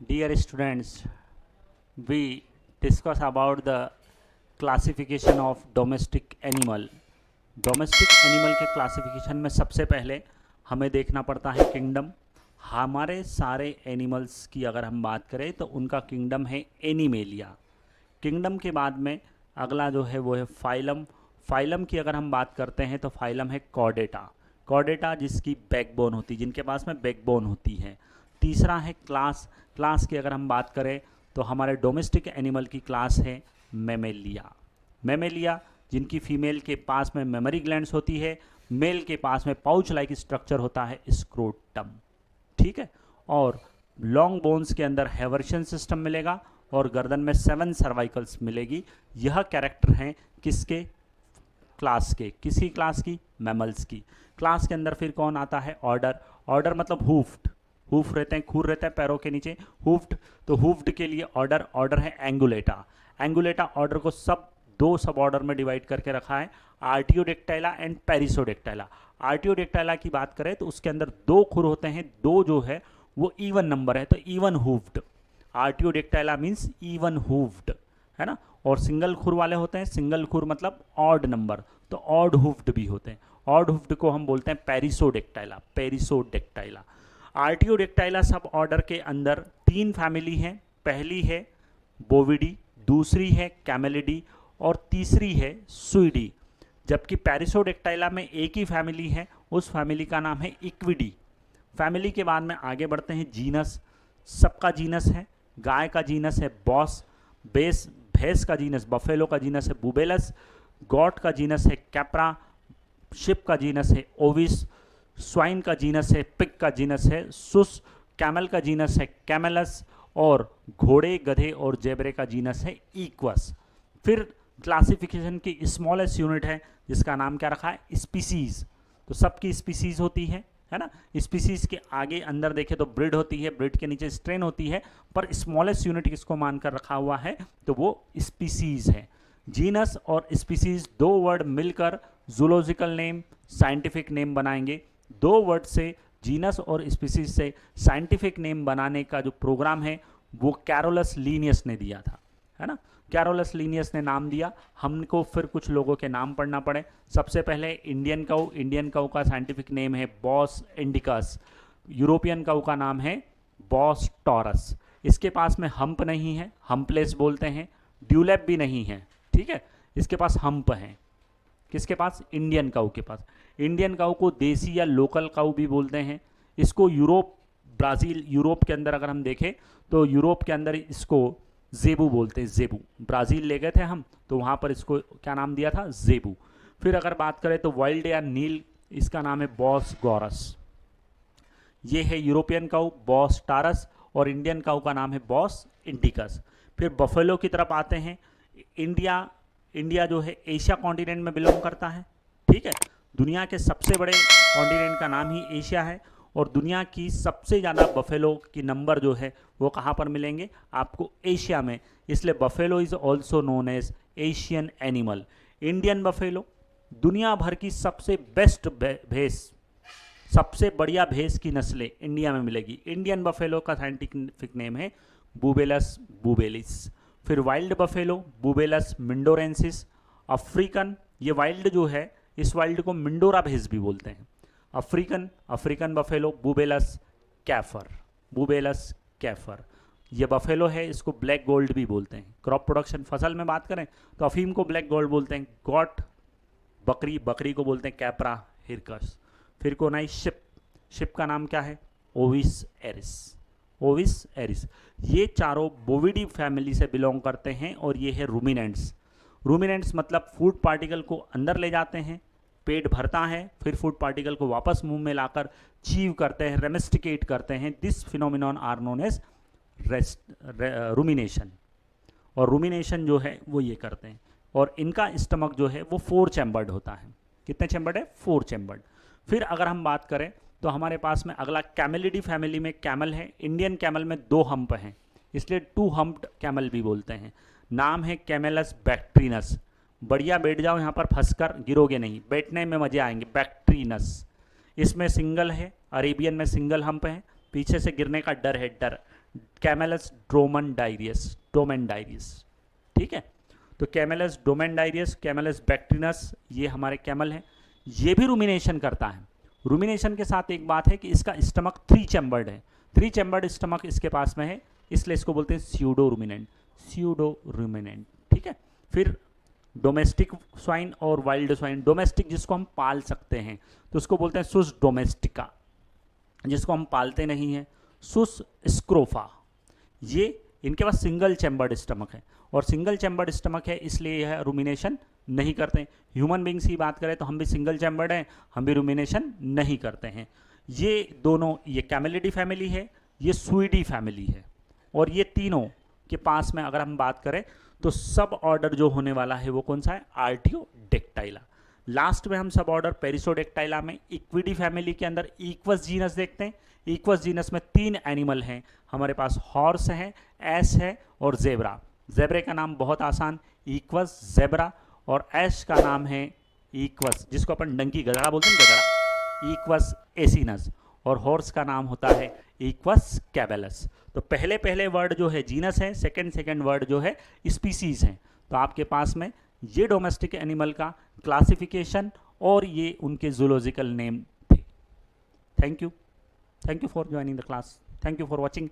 Dear students, we discuss about the classification of domestic animal. Domestic animal के classification में सबसे पहले हमें देखना पड़ता है किंगडम। हमारे सारे एनिमल्स की अगर हम बात करें तो उनका किंगडम है एनिमेलिया। किंगडम के बाद में अगला जो है वो है फाइलम। फाइलम की अगर हम बात करते हैं तो फाइलम है कॉर्डेटा। कॉर्डेटा जिसकी बैकबोन होती है, जिनके पास में बैकबोन होती है। तीसरा है क्लास। क्लास की अगर हम बात करें तो हमारे डोमेस्टिक एनिमल की क्लास है मेमेलिया। मेमेलिया जिनकी फीमेल के पास में मेमोरी ग्लैंड्स होती है, मेल के पास में पाउच लाइक स्ट्रक्चर होता है स्क्रोटम। ठीक है, और लॉन्ग बोन्स के अंदर हैवर्शियन सिस्टम मिलेगा और गर्दन में 7 सर्वाइकल्स मिलेगी। यह कैरेक्टर हैं किसके क्लास के, किसी क्लास की, मैमल्स की। क्लास के अंदर फिर कौन आता है, ऑर्डर। ऑर्डर मतलब हुफ्ड, हुफ रहते हैं, खूर रहता है पैरों के नीचे, हुफ्ड। तो हुफ्ड के लिए ऑर्डर, ऑर्डर है एंगुलेटा। एंगुलेटा ऑर्डर को दो सब ऑर्डर में डिवाइड करके रखा है, आर्टियोडेक्टाइला एंड पेरिसोडेक्टाइला। आर्टियोडेक्टाइला की बात करें तो उसके अंदर 2 खुर होते हैं, 2 जो है वो इवन नंबर है, तो even hoofed. आर्टियोडेक्टाइला means even hoofed, है ना। और सिंगल खुर वाले होते हैं, सिंगल खुर मतलब ऑड नंबर, तो ऑड हुफ्ड भी होते हैं। ऑड हुफ्ड को हम बोलते हैं पेरिसोडेक्टाइला, पेरिसोडेक्टाइला। आर्टियोडेक्टाइला सब ऑर्डर के अंदर 3 फैमिली हैं। पहली है बोविडी, दूसरी है कैमेलिडी और तीसरी है सुइडी। जबकि पेरिसोडेक्टाइला में एक ही फैमिली है, उस फैमिली का नाम है इक्विडी। फैमिली के बाद में आगे बढ़ते हैं जीनस। सबका जीनस है, गाय का जीनस है बॉस, भैंस का जीनस, बफेलो का जीनस है बुबेलस, गॉट का जीनस है कैप्रा, शिप का जीनस है ओविस, स्वाइन का जीनस है पिग का जीनस है सुस, कैमल का जीनस है कैमेलस और घोड़े, गधे और जेबरे का जीनस है इक्वस। फिर क्लासिफिकेशन की स्मॉलेस्ट यूनिट है जिसका नाम क्या रखा है, स्पीसीज। तो सबकी स्पीसीज होती है ना। स्पीसीज के आगे अंदर देखें तो ब्रिड होती है, ब्रिड के नीचे स्ट्रेन होती है, पर स्मॉलेस्ट यूनिट किसको मानकर रखा हुआ है तो वो स्पीसीज है। जीनस और स्पीसीज 2 वर्ड मिलकर जूलॉजिकल नेम, साइंटिफिक नेम बनाएंगे। 2 वर्ड से जीनस और स्पीसीज से साइंटिफिक नेम बनाने का जो प्रोग्राम है वो कैरोलस लीनियस ने दिया था, है ना। कैरोलस लीनियस ने नाम दिया। हमको फिर कुछ लोगों के नाम पढ़ना पड़े। सबसे पहले इंडियन काऊ। इंडियन काऊ का साइंटिफिक नेम है बॉस इंडिकस। यूरोपियन काऊ का नाम है बॉस टॉरस। इसके पास में हम्प नहीं है, हम्पलेस बोलते हैं। ड्यूलैप भी नहीं है, ठीक है। इसके पास हम्प है, किसके पास, इंडियन काऊ के पास। इंडियन काऊ को देसी या लोकल काऊ भी बोलते हैं। इसको यूरोप, ब्राज़ील, यूरोप के अंदर अगर हम देखें तो यूरोप के अंदर इसको जेबू बोलते हैं, जेबू। ब्राज़ील ले गए थे हम तो वहाँ पर इसको क्या नाम दिया था, जेबू। फिर अगर बात करें तो वाइल्ड या नील, इसका नाम है बॉस गॉरस। ये है यूरोपियन काऊ बॉस टारस और इंडियन काऊ का नाम है बॉस इंडिकस। फिर बफेलो की तरफ आते हैं। इंडिया जो है एशिया कॉन्टिनेंट में बिलोंग करता है, ठीक है। दुनिया के सबसे बड़े कॉन्टिनेंट का नाम ही एशिया है और दुनिया की सबसे ज़्यादा बफेलो की नंबर जो है वो कहाँ पर मिलेंगे आपको, एशिया में। इसलिए buffalo is also known as Asian animal. Indian buffalo दुनिया भर की सबसे बेस्ट भैंस, सबसे बढ़िया भैंस की नस्लें इंडिया में मिलेगी। इंडियन बफेलो का साइंटिफिक नेम है बुबेलस बुबेलिस। फिर वाइल्ड बफेलो बुबेलस मिंडोरेंसिस। अफ्रीकन, ये वाइल्ड जो है इस वाइल्ड को मिंडोरा भैंस भी बोलते हैं। African buffalo Bubalus caffer, Bubalus caffer. ये बफेलो है, इसको ब्लैक गोल्ड भी बोलते हैं। क्रॉप प्रोडक्शन, फसल में बात करें तो अफीम को ब्लैक गोल्ड बोलते हैं। गॉट बकरी, बकरी को बोलते हैं कैप्रा हिरकस। फिर कौन आई, शिप। शिप का नाम क्या है, ओविस एरिस, ओविस एरिस। ये चारों बोविडी फैमिली से बिलोंग करते हैं और ये है रूमिनेंट्स। रूमिनेंट्स मतलब फूड पार्टिकल को अंदर ले जाते हैं, पेट भरता है, फिर फूड पार्टिकल को वापस मुंह में लाकर चीव करते हैं, रेमेस्टिकेट करते हैं। This phenomenon are known as rumination. और रूमिनेशन जो है वो ये करते हैं। और इनका स्टमक जो है वो 4 चैम्बर्ड होता है। कितने चैम्बर्ड है, 4 चैम्बर्ड। फिर अगर हम बात करें तो हमारे पास में अगला कैमेलिडी फैमिली में कैमल है। इंडियन कैमल में 2 हम्प हैं, इसलिए 2 हम्प्ड कैमल भी बोलते हैं। नाम है कैमेलस बैक्ट्रीनस। बढ़िया बैठ जाओ यहाँ पर, फंसकर गिरोगे नहीं, बैठने में मजे आएंगे। बैक्ट्रीनस, इसमें सिंगल है, अरेबियन में सिंगल हम्प है, पीछे से गिरने का डर है, डर। कैमेलस ड्रोमेंडाइरियस, ठीक है। तो कैमेलस ड्रोमेंडाइरियस, कैमेलस बैक्टीरियस, ये हमारे कैमल हैं, ये भी रूमिनेशन करता है। रूमिनेशन के साथ एक बात है कि इसका स्टमक 3 चैम्बर्ड है, 3 चैम्बर्ड स्टमक इसके पास में है, इसलिए इसको बोलते हैं स्यूडो रूमिनेंट, ठीक है। फिर डोमेस्टिक स्वाइन और वाइल्ड स्वाइन। डोमेस्टिक जिसको हम पाल सकते हैं तो उसको बोलते हैं सुस डोमेस्टिका, जिसको हम पालते नहीं हैं सुस स्क्रोफा। ये इनके पास सिंगल चैम्बर्ड स्टमक है, और सिंगल चैम्बर्ड स्टमक है इसलिए यह रूमिनेशन नहीं करते। ह्यूमन बींग्स की बात करें तो हम भी सिंगल चैम्बर्ड हैं, हम भी रूमिनेशन नहीं करते हैं। ये दोनों, ये कैमेलिडी फैमिली है, ये सुइडी फैमिली है, और ये तीनों के पास में अगर हम बात करें तो सब ऑर्डर जो होने वाला है वो कौन सा है, आर्टियोडेक्टाइला। लास्ट में हम सब ऑर्डर पेरिसोडेक्टाइला में इक्विडी फैमिली के अंदर इक्वस जीनस देखते हैं। इक्वस जीनस में 3 एनिमल हैं हमारे पास, हॉर्स है, एस है और जेब्रा। जेब्रे का नाम बहुत आसान, इक्वस जेब्रा, और एश का नाम है इक्वस, जिसको अपन डंकी गधड़ा बोलते हैं, गधड़ा, इक्वस एसिनस, और हॉर्स का नाम होता है इक्वस कैबेलस। तो पहले पहले वर्ड जो है जीनस है, सेकंड वर्ड जो है स्पीसीज है। तो आपके पास में ये डोमेस्टिक एनिमल का क्लासिफिकेशन और ये उनके जूलॉजिकल नेम थे। Thank you for joining the class, thank you for watching.